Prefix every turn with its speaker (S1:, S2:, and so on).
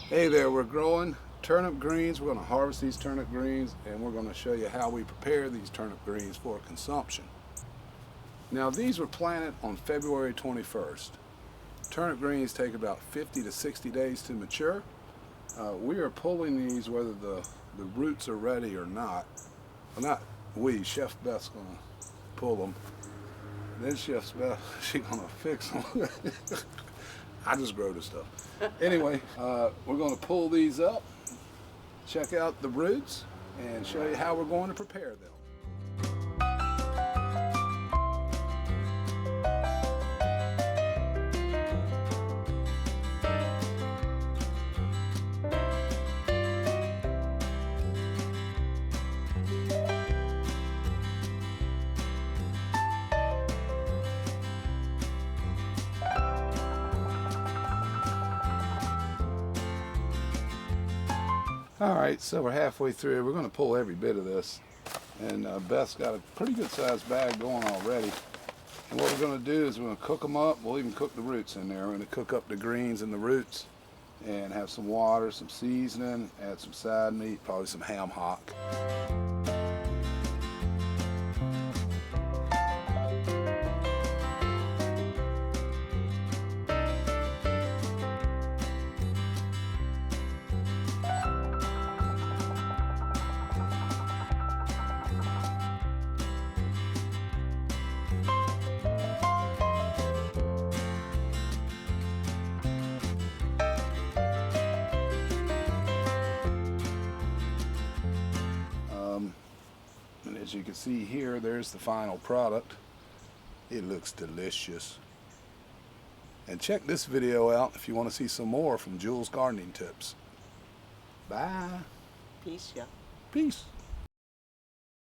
S1: Hey there, we're growing turnip greens. We're going to harvest these turnip greens and we're going to show you how we prepare these turnip greens for consumption. Now these were planted on February 21st. Turnip greens take about 50 to 60 days to mature. We are pulling these whether the roots are ready or not. Well, not we, Chef Beth's going to pull them. Then Chef Beth, she's going to fix them. I just grow this stuff. Anyway, we're going to pull these up, check out the roots, and show you how we're going to prepare them. Alright, so we're halfway through. We're going to pull every bit of this. And Beth's got a pretty good sized bag going already. And what we're going to do is we're going to cook them up. We'll even cook the roots in there. We're going to cook up the greens and the roots and have some water, some seasoning, add some side meat, probably some ham hock. And as you can see here, there's the final product. It looks delicious. And check this video out if you want to see some more from Jules Gardening Tips. Bye.
S2: Peace, yeah.
S1: Peace.